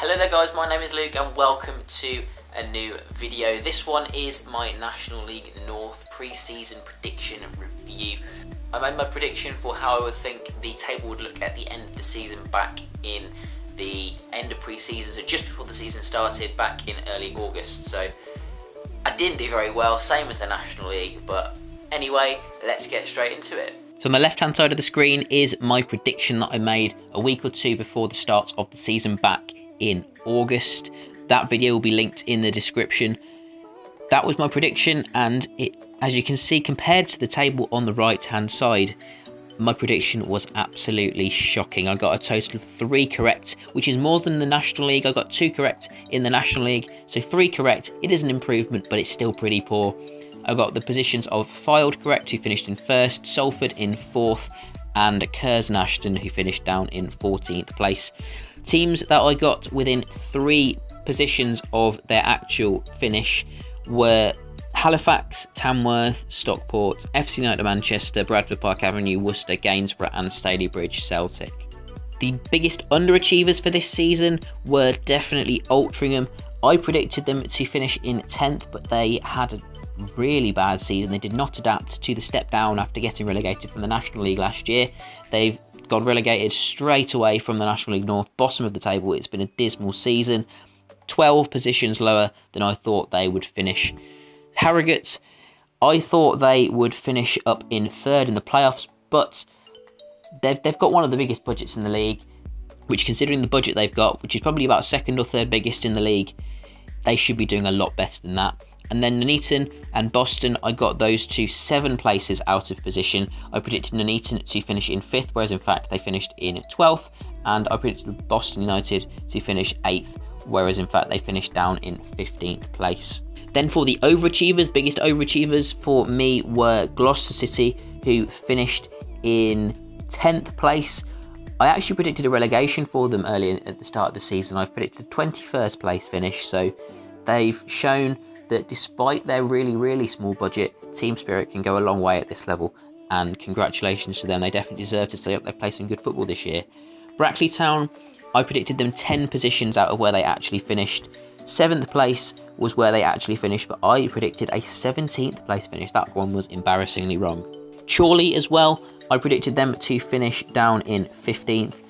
Hello there guys, my name is Luke and welcome to a new video. This one is my National League North pre-season prediction review. I made my prediction for how I would think the table would look at the end of the season back in the end of pre-season, so just before the season started back in early August. So I didn't do very well, same as the National League, but anyway, let's get straight into it. So on the left hand side of the screen is my prediction that I made a week or two before the start of the season back in August. That video will be linked in the description. That was my prediction, and it, as you can see, compared to the table on the right hand side, my prediction was absolutely shocking. I got a total of 3 correct, which is more than the National League. I got 2 correct in the National League, so 3 correct. It is an improvement, but it's still pretty poor. I got the positions of Fylde correct, who finished in 1st, Salford in 4th, and Curzon Ashton, who finished down in 14th place. Teams that I got within 3 positions of their actual finish were Halifax, Tamworth, Stockport, FC United Manchester, Bradford Park Avenue, Worcester, Gainsborough and Stalybridge Celtic. The biggest underachievers for this season were definitely Altrincham. I predicted them to finish in 10th, but they had a really bad season. They did not adapt to the step down after getting relegated from the National League last year. They've got relegated straight away from the National League North, bottom of the table. It's been a dismal season. 12 positions lower than I thought they would finish. Harrogate, I thought they would finish up in 3rd in the playoffs, but they've got one of the biggest budgets in the league, which, considering the budget they've got, which is probably about 2nd or 3rd biggest in the league, they should be doing a lot better than that. And then Nuneaton and Boston, I got those to 7 places out of position. I predicted Nuneaton to finish in 5th, whereas in fact they finished in 12th. And I predicted Boston United to finish 8th, whereas in fact they finished down in 15th place. Then for the overachievers, biggest overachievers for me were Gloucester City, who finished in 10th place. I actually predicted a relegation for them earlier at the start of the season. I've predicted a 21st place finish, so they've shown that despite their really small budget, team spirit can go a long way at this level, and congratulations to them. They definitely deserve to stay up. They've played some good football this year. Brackley Town, I predicted them 10 positions out of where they actually finished. 7th place was where they actually finished, but I predicted a 17th place finish. That one was embarrassingly wrong. Chorley as well, I predicted them to finish down in 15th.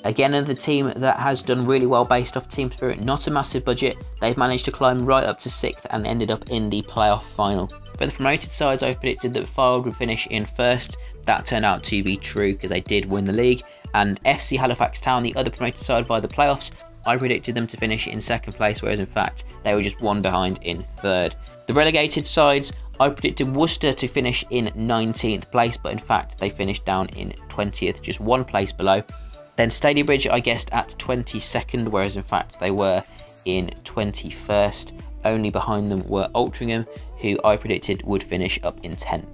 Again, another team that has done really well based off team spirit, not a massive budget. They've managed to climb right up to 6th and ended up in the playoff final. For the promoted sides, I predicted that Fylde would finish in 1st. That turned out to be true because they did win the league. And FC Halifax Town, the other promoted side via the playoffs, I predicted them to finish in 2nd place, whereas in fact they were just 1 behind in 3rd. The relegated sides, I predicted Worcester to finish in 19th place, but in fact they finished down in 20th, just 1 place below. Then Stalybridge I guessed at 22nd, whereas in fact they were in 21st. Only behind them were Altrincham, who I predicted would finish up in 10th.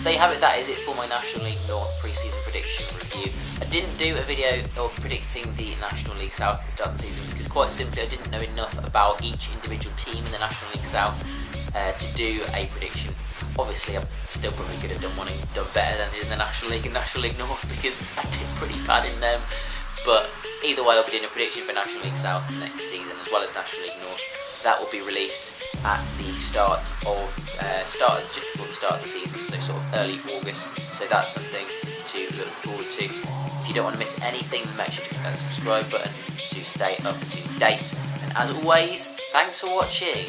There you have it, that is it for my National League North pre-season prediction review. I didn't do a video of predicting the National League South at the start of the season because quite simply I didn't know enough about each individual team in the National League South to do a prediction. Obviously, I still probably could have done better than in the National League and National League North because I did pretty bad in them. But either way, I'll be doing a prediction for National League South next season as well as National League North. That will be released at the just before the start of the season, so sort of early August. So that's something to look forward to. If you don't want to miss anything, then make sure to click that subscribe button to stay up to date. And as always, thanks for watching.